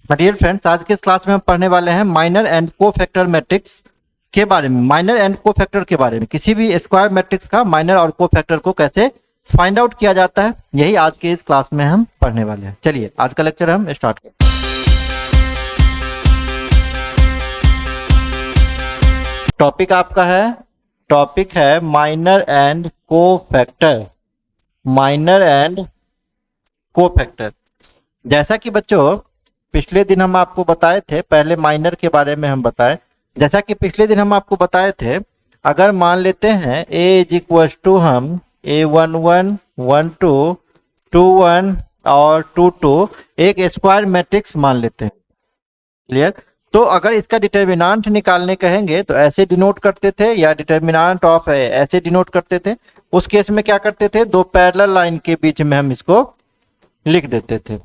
Dear friends, आज के इस क्लास में हम पढ़ने वाले हैं माइनर एंड कोफैक्टर मैट्रिक्स के बारे में। माइनर एंड कोफैक्टर के बारे में, किसी भी स्क्वायर मैट्रिक्स का माइनर और कोफैक्टर को कैसे फाइंड आउट किया जाता है, यही आज के इस क्लास में हम पढ़ने वाले हैं। चलिए आज का लेक्चर हम स्टार्ट करते हैं। टॉपिक है minor and cofactor. Minor and cofactor, जैसा कि बच्चों पिछले दिन हम आपको बताए थे, पहले माइनर के बारे में हम बताए। जैसा कि पिछले दिन हम आपको बताए थे, अगर मान लेते हैं a इज इक्वल टू हम a11, 12, 21 और 22 एक स्क्वायर मैट्रिक्स मान लेते हैं। क्लियर? तो अगर इसका डिटर्मिनेंट निकालने कहेंगे तो ऐसे डिनोट करते थे, या डिटर्मिनेंट ऑफ ऐसे डिनोट करते थे। उस केस में क्या करते थे, दो पैरेलल लाइन के बीच में हम इसको लिख देते थे।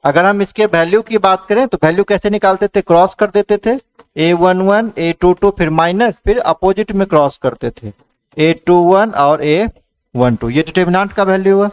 अगर हम इसके वैल्यू की बात करें तो वैल्यू कैसे निकालते थे, क्रॉस कर देते थे, a11, a22, फिर माइनस, फिर अपोजिट में क्रॉस करते थे, a21 और a12। ये डिटर्मिनेंट का वैल्यू हुआ।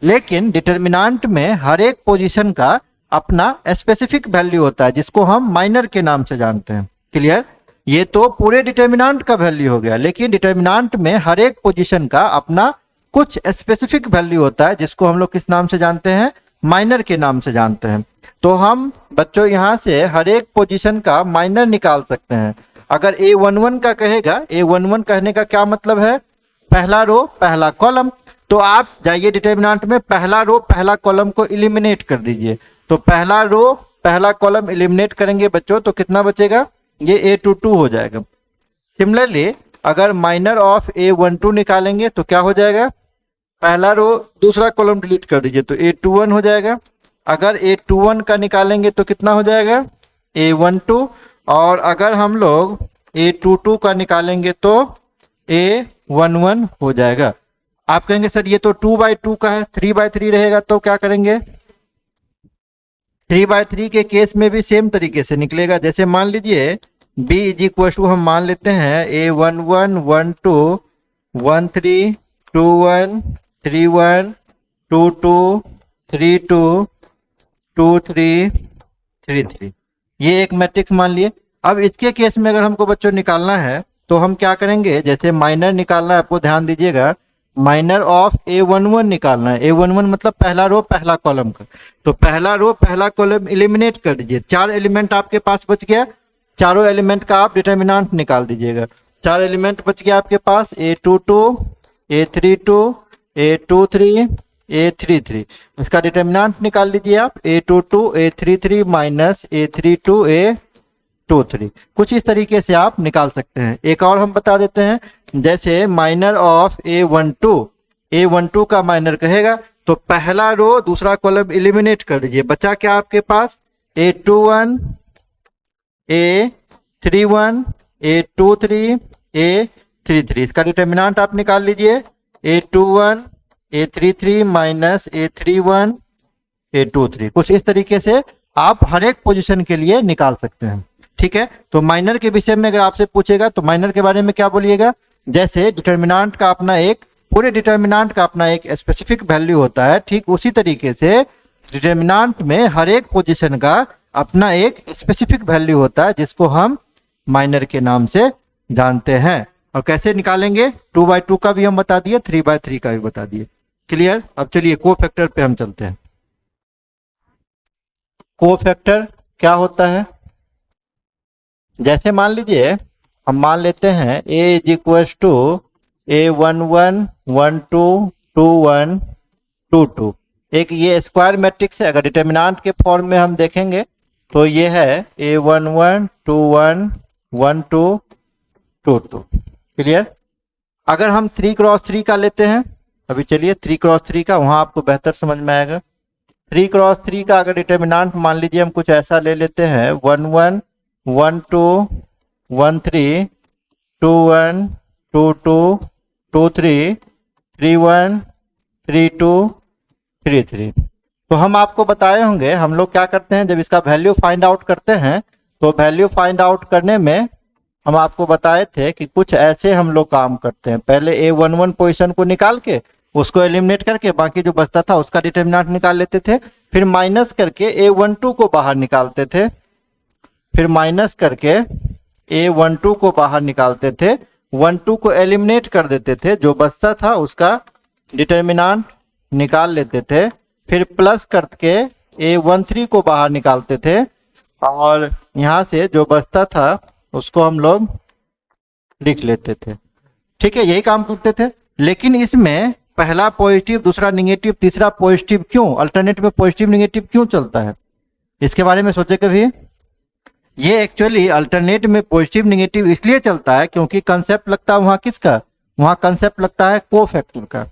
लेकिन डिटर्मिनेंट में हर एक पोजीशन का अपना स्पेसिफिक वैल्यू होता है, जिसको हम माइनर के नाम से जानते हैं। क्लियर? ये तो पूरे डिटर्मिनेंट का वैल्यू हो गया, लेकिन डिटर्मिनेंट में हर एक पोजीशन का अपना कुछ स्पेसिफिक वैल्यू होता है, जिसको हम लोग किस नाम से जानते हैं, माइनर के नाम से जानते हैं। तो हम बच्चों यहां से हर एक पोजीशन का माइनर निकाल सकते हैं। अगर a11 का कहेगा, a11 कहने का क्या मतलब है, पहला रो पहला कॉलम। तो आप जाइए डिटर्मिनेंट में, पहला रो पहला कॉलम को इलिमिनेट कर दीजिए। तो पहला रो पहला कॉलम इलिमिनेट करेंगे बच्चों तो कितना बचेगा, ये a22 हो जाएगा। सिमिलरली अगर माइनर ऑफ a12 निकालेंगे तो क्या हो जाएगा, पहला रो दूसरा कॉलम डिलीट कर दीजिए तो a21 हो जाएगा। अगर a21 का निकालेंगे तो कितना हो जाएगा, a12। और अगर हम लोग a22 का निकालेंगे तो a11 हो जाएगा। आप कहेंगे सर ये तो 2/2 का है, 3/3 रहेगा, तो क्या करेंगे, 3/3 के केस में भी सेम तरीके से निकलेगा। जैसे मान लीजिए b इज इक्वल टू हम मान लेते हैं a11, 12, 13, 21, 31, 22, 32, 23, 33, ये एक मैट्रिक्स मान लिए। अब इसके केस में अगर हमको बच्चों निकालना है तो हम क्या करेंगे, जैसे माइनर निकालना है, आपको ध्यान दीजिएगा, माइनर ऑफ a11 निकालना है। a11 मतलब पहला रो पहला कॉलम का। तो पहला रो पहला कॉलम इलिमिनेट कर दीजिए, 4 एलिमेंट आपके पास बच गया, चारों एलिमेंट का आप डिटर्मिनेंट निकाल दीजिएगा। 4 एलिमेंट बच गया आपके पास, a22, a32, a23, a33। इसका डिटर्मिनेंट निकाल लीजिए आप, a22, a33 minus a32, a23। कुछ इस तरीके से आप निकाल सकते हैं। एक और हम बता देते हैं, जैसे माइनर ऑफ a12 का माइनर कहेगा तो पहला रो दूसरा कॉलम इलिमिनेट कर दीजिए। बचा क्या आपके पास, a21, a31, a23, a33। इसका डिटर्मिनेंट आप निकाल लीजिए, a21, a33 minus a31, a23। कुछ इस तरीके से आप हर एक पोजीशन के लिए निकाल सकते हैं। ठीक है? तो माइनर के विषय में अगर आपसे पूछेगा तो माइनर के बारे में क्या बोलिएगा, जैसे डिटर्मिनेंट का अपना एक, पूरे डिटर्मिनेंट का अपना एक स्पेसिफिक वैल्यू होता है, ठीक उसी तरीके से डिटर्मिनेंट में हर एक पोजीशन का अपना एक स्पेसिफिक वैल्यू होता है, जिसको हम माइनर के नाम से जानते हैं। और कैसे निकालेंगे, 2/2 का भी हम बता दिए, 3/3 का भी बता दिए। क्लियर? अब चलिए कोफैक्टर पे हम चलते हैं। कोफैक्टर क्या होता है, जैसे मान लीजिए हम मान लेते हैं a is equal to a11, 12, 21, 22। एक ये स्क्वायर मैट्रिक्स है। अगर डिटर्मिनेंट के फॉर्म में हम देखेंगे तो ये है a11, 21, 12, 22। क्लियर? अगर हम 3x3 का लेते हैं, अभी चलिए 3x3 का, वहां आपको बेहतर समझ में आएगा। 3x3 का अगर डिटर्मिनेंट मान लीजिए हम कुछ ऐसा ले लेते हैं, 11, 12, 13, 21, 22, 23, 31, 32, 33। तो हम आपको बताए होंगे, हम लोग क्या करते हैं जब इसका वैल्यू फाइंड आउट करते हैं, तो वैल्यू फाइंड आउट करने में हम आपको बताए थे कि कुछ ऐसे हम लोग काम करते हैं। पहले a11 पोजीशन को निकाल के उसको एलिमिनेट करके बाकी जो बचता था उसका डिटर्मिनेंट निकाल लेते थे, फिर माइनस करके A12 को बाहर निकालते थे, फिर माइनस करके A12 को बाहर निकालते थे, 12 को एलिमिनेट कर देते थे, जो बचता था उसका डिटर्मिनेंट निकाल लेते थे, फिर प्लस करके A13 को बाहर निकालते थे और यहां से जो बचता था उसको हम लोग लिख लेते थे। ठीक है, यही काम करते थे। लेकिन इसमें पहला पॉजिटिव, दूसरा निगेटिव, तीसरा पॉजिटिव क्यों, अल्टरनेट में पॉजिटिव निगेटिव क्यों चलता है, इसके बारे में सोचे कभी? ये एक्चुअली अल्टरनेट में पॉजिटिव निगेटिव इसलिए चलता है क्योंकि कंसेप्ट लगता है वहां किसका, वहां कंसेप्ट लगता है कोफैक्टर का।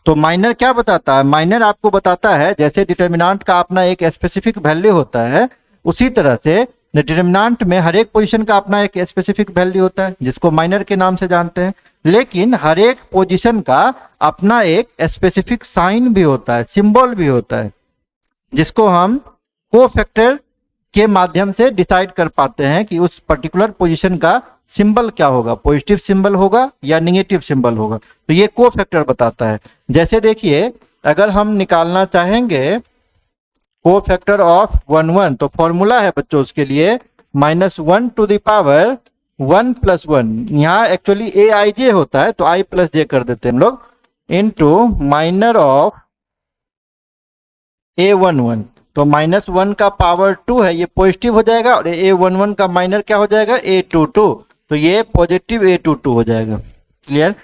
तो माइनर क्या बताता है, माइनर आपको बताता है जैसे डिटर्मिनेंट का अपना एक स्पेसिफिक वैल्यू होता है, उसी तरह से डिटर्मिनेंट में हर एक पोजीशन का अपना एक स्पेसिफिक वैल्यू होता है जिसको माइनर के नाम से जानते हैं। लेकिन हर एक पोजीशन का अपना एक स्पेसिफिक साइन भी होता है, सिंबल भी होता है, जिसको हम कोफैक्टर के माध्यम से डिसाइड कर पाते हैं कि उस पर्टिकुलर पोजीशन का सिंबल क्या होगा, पॉजिटिव सिंबल होगा या निगेटिव सिंबल होगा। तो ये कोफैक्टर बताता है। जैसे देखिए, अगर हम निकालना चाहेंगे कोफैक्टर ऑफ 1 1, तो फॉर्मूला है बच्चों उसके लिए -1 टू द पावर 1 + 1। यहाँ एक्चुअली AIJ होता है तो I + J कर देते हैं हम लोग, इनटू माइनर ऑफ A11। तो -1 का पावर 2 है, ये पॉजिटिव हो जाएगा, और A11 का माइनर क्या हो जाएगा, A22, तो ये पॉजिटिव A22 हो जाएगा। क्लियर?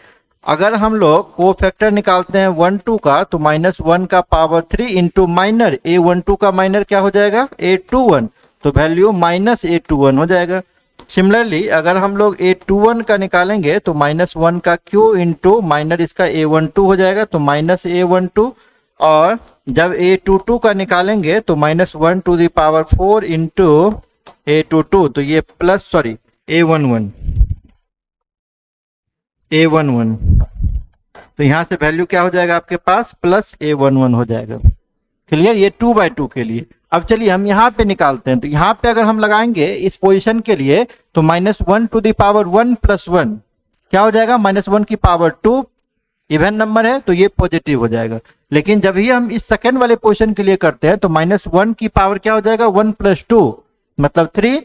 अगर हम लोग कोफैक्टर निकालते हैं 1 2 का, तो -1 का पावर 3 इंटू माइनर A12 का माइनर क्या हो जाएगा, A21, तो वैल्यू -A21 हो जाएगा। सिमिलरली अगर हम लोग A21 का निकालेंगे तो -1 का Q इंटू माइनर इसका A12 हो जाएगा, तो -A12, और जब A22 का निकालेंगे तो -1 to the power 4 into A22, तो ये प्लस A11, तो यहां से वैल्यू क्या हो जाएगा आपके पास, +A11 हो जाएगा। क्लियर? ये 2/2 के लिए। अब चलिए हम यहाँ पे निकालते हैं, तो यहाँ पे अगर हम लगाएंगे इस पोजीशन के लिए तो -1 टू द पावर 1 + 1 क्या हो जाएगा, -1 की पावर 2, इवन नंबर है तो ये पॉजिटिव हो जाएगा। लेकिन जब ही हम इस सेकंड वाले पोजीशन के लिए करते हैं तो -1 की पावर क्या हो जाएगा, 1 + 2 मतलब 3,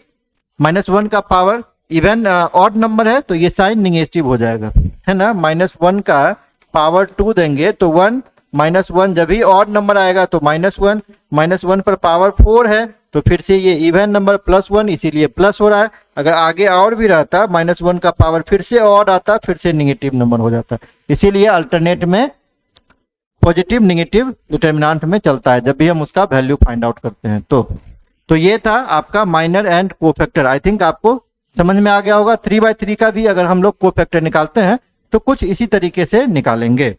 -1 का पावर इवन ऑड नंबर है तो ये साइन निगेटिव हो जाएगा, है ना। -1 का पावर 2 देंगे तो 1, -1 जब भी ऑड नंबर आएगा तो -1, -1 पर पावर 4 है तो फिर से ये इवन नंबर +1, इसीलिए प्लस हो रहा है। अगर आगे और भी रहता -1 का पावर फिर से ऑड आता, फिर से निगेटिव नंबर हो जाता। इसीलिए अल्टरनेट में पॉजिटिव निगेटिव डिटर्मिनेंट में चलता है जब भी हम उसका वैल्यू फाइंड आउट करते हैं। तो ये था आपका minor and cofactor. I think आपको समझ में आ गया होगा। 3/3 का भी अगर हम लोग कोफैक्टर निकालते हैं तो कुछ इसी तरीके से निकालेंगे।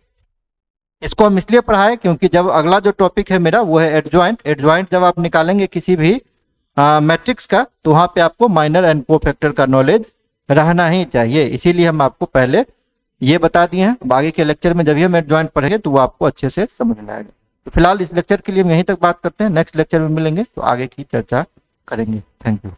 इसको हम इसलिए पढ़ाए क्योंकि जब अगला जो टॉपिक है मेरा वो है एडजॉइंट। एडजॉइंट जब आप निकालेंगे किसी भी मैट्रिक्स का तो वहां पे आपको माइनर एंड कोफैक्टर का नॉलेज रहना ही चाहिए। इसीलिए हम आपको पहले ये बता दिए हैं। आगे के लेक्चर में जब भी हम एडजॉइंट पढ़ेंगे तो वो आपको अच्छे से समझ में आएगा। तो फिलहाल इस लेक्चर के लिए हम यहीं तक बात करते हैं। नेक्स्ट लेक्चर में मिलेंगे तो आगे की चर्चा करेंगे। Thank you.